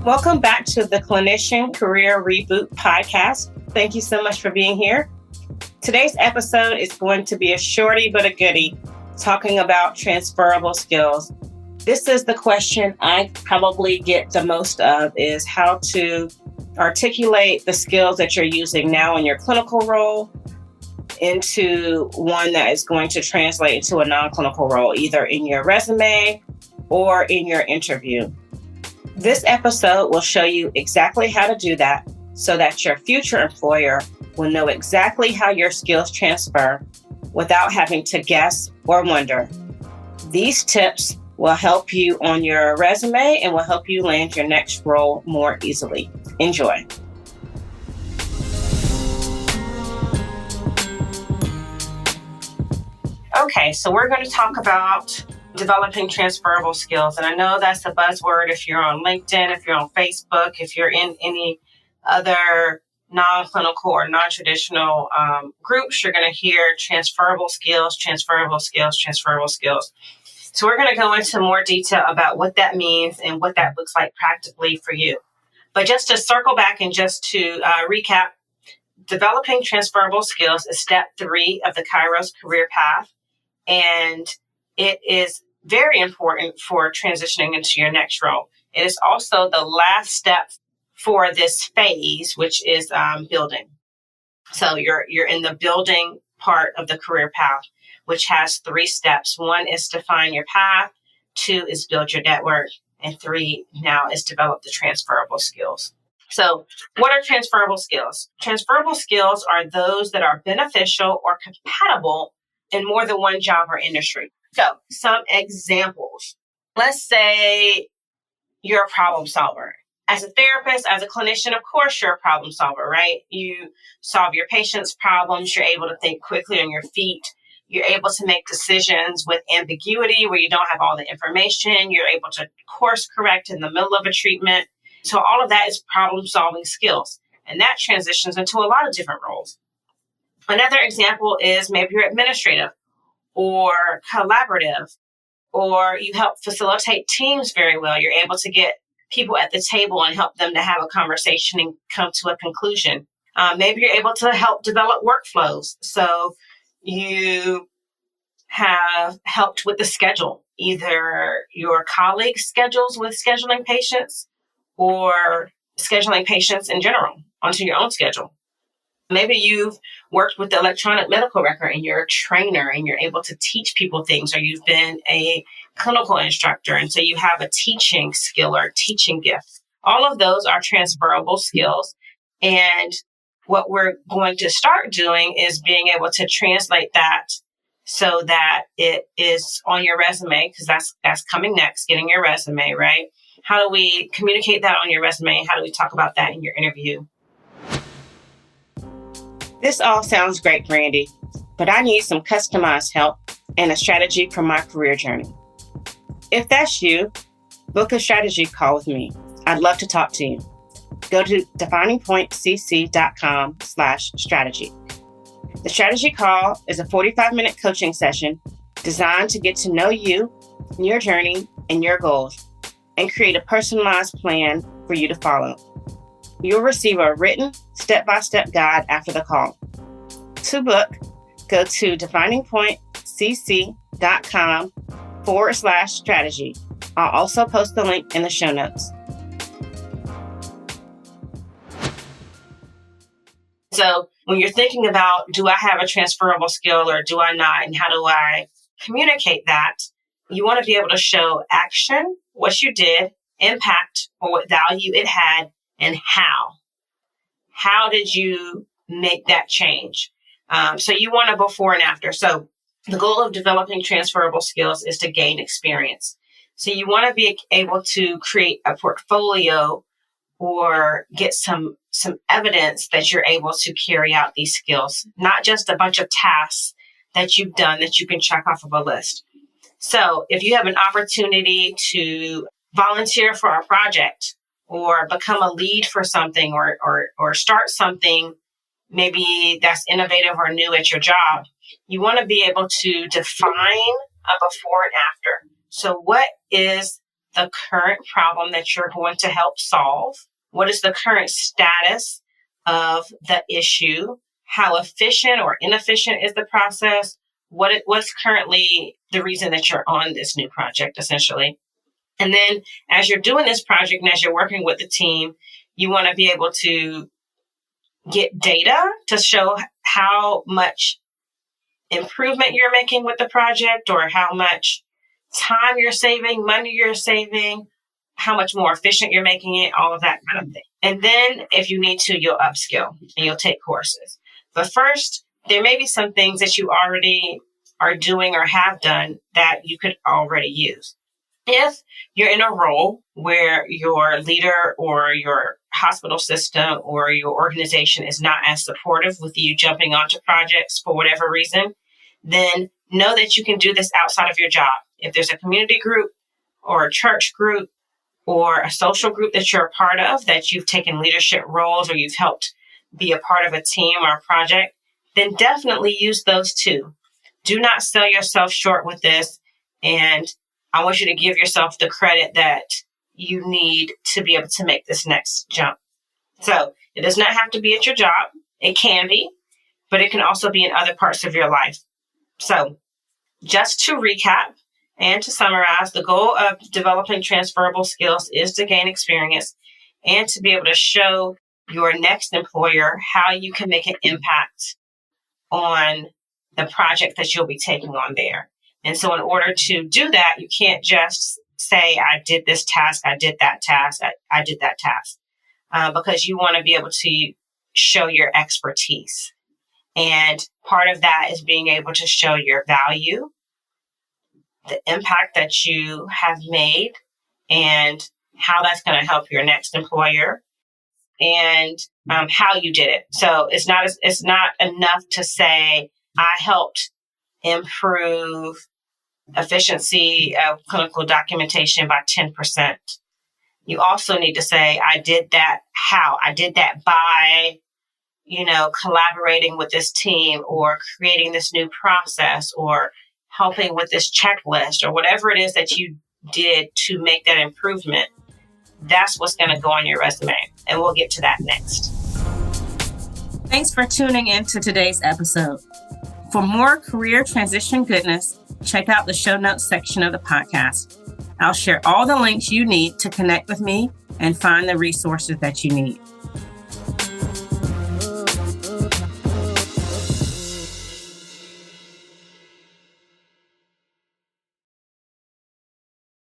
Welcome back to the Clinician Career Reboot podcast. Thank you so much for being here. Today's episode is going to be a shorty but a goodie, talking about transferable skills. This is the question I probably get the most of, is how to articulate the skills that you're using now in your clinical role into one that is going to translate into a non-clinical role, either in your resume or in your interview. This episode will show you exactly how to do that so that your future employer will know exactly how your skills transfer without having to guess or wonder. These tips will help you on your resume and will help you land your next role more easily. Enjoy. Okay, so we're going to talk about developing transferable skills. And I know that's a buzzword if you're on LinkedIn, if you're on Facebook, if you're in any other non-clinical or non-traditional groups, you're going to hear transferable skills, transferable skills, transferable skills. So we're going to go into more detail about what that means and what that looks like practically for you. But just to circle back and just to recap, developing transferable skills is step 3 of the Kairos career path. And it is very important for transitioning into your next role. It is also the last step for this phase, which is building. So you're in the building part of the career path, which has 3 steps. 1 is define your path, 2 is build your network, and 3 now is develop the transferable skills. So what are transferable skills? Transferable skills are those that are beneficial or compatible in more than one job or industry. So some examples. Let's say you're a problem solver. As a therapist, as a clinician, of course, you're a problem solver, right? You solve your patients' problems. You're able to think quickly on your feet. You're able to make decisions with ambiguity where you don't have all the information. You're able to course correct in the middle of a treatment. So all of that is problem solving skills. And that transitions into a lot of different roles. Another example is maybe you're administrative or collaborative, or you help facilitate teams very well. You're able to get people at the table and help them to have a conversation and come to a conclusion. Maybe you're able to help develop workflows. So you have helped with the schedule, either your colleagues' schedules with scheduling patients or scheduling patients in general onto your own schedule. Maybe you've worked with the electronic medical record and you're a trainer and you're able to teach people things, or you've been a clinical instructor and so you have a teaching skill or a teaching gift. All of those are transferable skills. And what we're going to start doing is being able to translate that so that it is on your resume, because that's coming next, getting your resume, right? How do we communicate that on your resume? How do we talk about that in your interview? This all sounds great, Brandy, but I need some customized help and a strategy for my career journey. If that's you, book a strategy call with me. I'd love to talk to you. Go to definingpointcc.com/strategy. The strategy call is a 45-minute coaching session designed to get to know you, your journey, and your goals, and create a personalized plan for you to follow. You'll receive a written step-by-step guide after the call. To book, go to definingpointcc.com/strategy. I'll also post the link in the show notes. So when you're thinking about, do I have a transferable skill or do I not, and how do I communicate that, you want to be able to show action, what you did, impact, or what value it had, and how. How did you make that change? So you want a before and after. So the goal of developing transferable skills is to gain experience. So you want to be able to create a portfolio or get some evidence that you're able to carry out these skills, not just a bunch of tasks that you've done that you can check off of a list. So if you have an opportunity to volunteer for a project or become a lead for something or start something maybe that's innovative or new at your job, you want to be able to define a before and after. So what is the current problem that you're going to help solve? What is the current status of the issue? How efficient or inefficient is the process? What's currently the reason that you're on this new project, essentially? And then as you're doing this project and as you're working with the team, you want to be able to get data to show how much improvement you're making with the project, or how much time you're saving, money you're saving, how much more efficient you're making it, all of that kind of thing. And then if you need to, you'll upskill and you'll take courses. But first, there may be some things that you already are doing or have done that you could already use. If you're in a role where your leader or your hospital system or your organization is not as supportive with you jumping onto projects for whatever reason, then know that you can do this outside of your job. If there's a community group or a church group or a social group that you're a part of, that you've taken leadership roles or you've helped be a part of a team or a project, then definitely use those too. Do not sell yourself short with this. And I want you to give yourself the credit that you need to be able to make this next jump. So it does not have to be at your job. It can be, but it can also be in other parts of your life. So just to recap and to summarize, the goal of developing transferable skills is to gain experience and to be able to show your next employer how you can make an impact on the project that you'll be taking on there. And so in order to do that, you can't just say, I did this task, I did that task, I did that task, because you want to be able to show your expertise. And part of that is being able to show your value, the impact that you have made, and how that's going to help your next employer, and how you did it. So it's not enough to say, I helped improve efficiency of clinical documentation by 10%. You also need to say, I did that how? I did that by, collaborating with this team, or creating this new process, or helping with this checklist, or whatever it is that you did to make that improvement. That's what's going to go on your resume. And we'll get to that next. Thanks for tuning in to today's episode. For more career transition goodness, check out the show notes section of the podcast. I'll share all the links you need to connect with me and find the resources that you need.